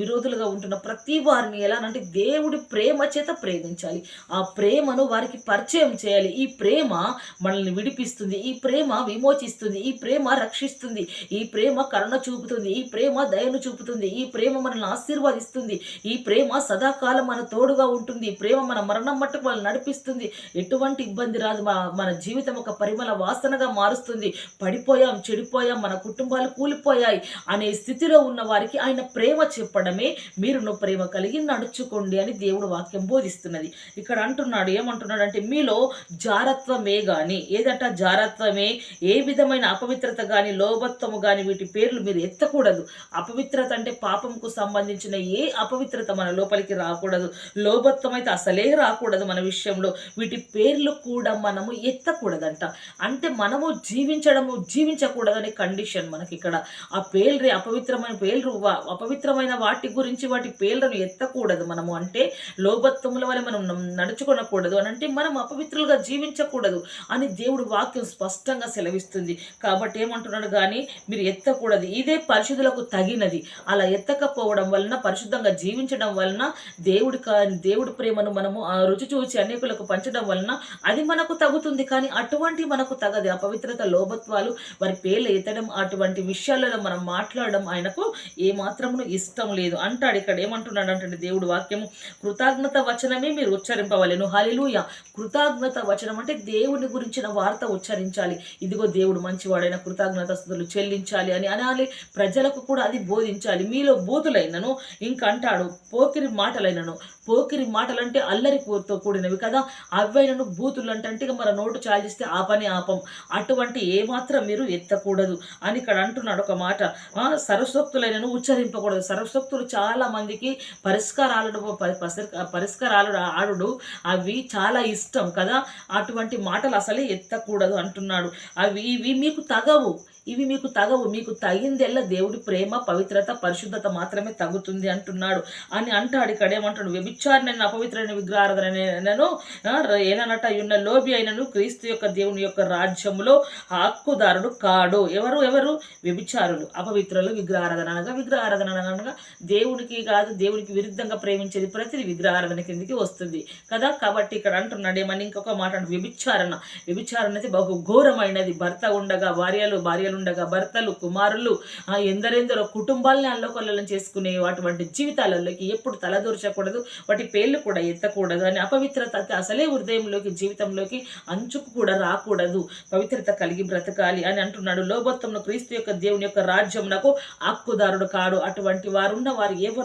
విరోధులుగా ఉంటున్న ప్రతి వారిని ఎలానంటే దేవుడి ప్రేమ చేత ప్రేమించాలి. ఆ ప్రేమను వారికి పరిచయం చేయాలి. ఈ ప్రేమ మనల్ని విడిపిస్తుంది. ఈ ప్రేమ విమోచిస్తుంది. ఈ ప్రేమ రక్షిస్తుంది. ఈ ప్రేమ కరుణ చూపుతుంది. ఈ ప్రేమ దయను చూపుతుంది. ఈ ప్రేమ మనల్ని ఆశీర్వదిస్తుంది. ఈ ప్రేమ సదాకాలం మన తోడుగా ఉంటుంది. ఈ ప్రేమ మన మరణం మట్టుకు మనల్ని నడిపిస్తుంది. ఎటువంటి ఇబ్బంది రాదు. మన జీవితం ఒక పరిమళ వాసనగా మారుస్తుంది. పడిపోయాం, చెడిపోయాం, మన కుటుంబాలు కూలిపోయాయి అనే స్థితిలో ఉన్న వారికి ఆయన ప్రేమ చెప్పడం మీరును ప్రేమ కలిగి నడుచుకోండి అని దేవుడు వాక్యం బోధిస్తున్నది. ఇక్కడ అంటున్నాడు, ఏమంటున్నాడు అంటే మీలో జారత్వమే గాని, ఏదట జారత్వమే, ఏ విధమైన అపవిత్రత గాని లోభత్వము గాని వీటి పేర్లు మీరు ఎత్తకూడదు. అపవిత్రత అంటే పాపంకు సంబంధించిన ఏ అపవిత్రత మన లోపలికి రాకూడదు. లోభత్వం అయితే అసలే రాకూడదు మన విషయంలో. వీటి పేర్లు కూడా మనము ఎత్తకూడదంట. అంటే మనము జీవించకూడదనే కండిషన్ మనకి ఇక్కడ. ఆ పేర్లు అపవిత్రమైన పేర్లు, అపవిత్రమైన వాటి గురించి వాటి పేర్లను ఎత్తకూడదు మనము. అంటే లోభత్వముల వల్ల మనం నడుచుకొనకూడదు అని అంటే మనం అపవిత్రులుగా జీవించకూడదు అని దేవుడు వాక్యం స్పష్టంగా సెలవిస్తుంది. కాబట్టి ఏమంటున్నాడు, కానీ మీరు ఎత్తకూడదు, ఇదే పరిశుద్ధులకు తగినది. అలా ఎత్తకపోవడం వలన, పరిశుద్ధంగా జీవించడం వలన, దేవుడి ప్రేమను మనము రుచి చూచి అనేకులకు పంచడం వలన అది మనకు తగుతుంది. కానీ అటువంటి మనకు తగదు. అపవిత్రత, లోభత్వాలు, వారి పేర్లు ఎత్తడం, అటువంటి విషయాలలో మనం మాట్లాడడం ఆయనకు ఏమాత్రమును ఇష్టం లేదు అంటాడు. ఇక్కడ ఏమంటున్నాడు అంటే దేవుడు వాక్యము, కృతజ్ఞత వచనమే మీరు ఉచ్చరింపవలెను. హల్లెలూయా. కృతజ్ఞత వచనం అంటే దేవుని గురించిన వార్త ఉచ్చరించాలి. ఇదిగో దేవుడు మంచివాడైన, కృతజ్ఞతస్తులు చెల్లించాలి అని అనాలి. ప్రజలకు కూడా అది బోధించాలి. మీలో బూతులైనను, ఇంకంటాడు పోకిరి మాటలైనను. పోకిరి మాటలంటే అల్లరితో కూడినవి కదా, అవైనను. బూతులు అంటే మన నోటు చాలిస్తే ఆ పని ఆపం. అటువంటి ఏమాత్రం మీరు ఎత్తకూడదు అని ఇక్కడ అంటున్నాడు ఒక మాట. సరస్వక్తులైనను ఉచ్చరింపకూడదు. సరస్వక్తులు చాలా మందికి పరిష్కారాలు ఆడుడు అవి చాలా ఇష్టం కదా, అటువంటి మాటలు అసలే ఎత్తకూడదు అంటున్నాడు. ఇవి మీకు తగవు. మీకు తగిందెల్లా దేవుడి ప్రేమ, పవిత్రత, పరిశుద్ధత మాత్రమే తగ్గుతుంది అంటున్నాడు అని అంటాడు. ఇక్కడ ఏమంటాడు, వ్యభిచారినైన, అపవిత్రమైన విగ్రహారాధనను ఏననట ఉన్న లోబి అయినను క్రీస్తు యొక్క దేవుని యొక్క రాజ్యములో హక్కుదారుడు కాడు. ఎవరు వ్యభిచారులు, అపవిత్రులు. విగ్రహారాధన అనగా దేవునికి కాదు, దేవునికి విరుద్ధంగా ప్రేమించేది ప్రతిది విగ్రహారాధన కిందికి వస్తుంది కదా. కాబట్టి ఇక్కడ అంటున్నాడు ఏమని, ఇంకొక మాట, వ్యభిచారణ అయితే బహు ఘోరమైనది. భర్త ఉండగా భార్యలు ఉండగా భర్తలు, కుమారులు, ఎందరెందరో కుటుంబాలని అల్లకొల్లం చేసుకునే అటువంటి జీవితాలలోకి ఎప్పుడు తలదూర్చకూడదు. వాటి పేర్లు కూడా ఎత్తకూడదు అని. అపవిత్రత అసలే హృదయంలోకి, జీవితంలోకి అంచుకు కూడా రాకూడదు. పవిత్రత కలిగి బ్రతకాలి అని అంటున్నాడు. లోభత్వంలో క్రీస్తు యొక్క దేవుని యొక్క రాజ్యమునకు హక్కుదారుడు కాడు. అటువంటి వారున్న వారు ఎవరు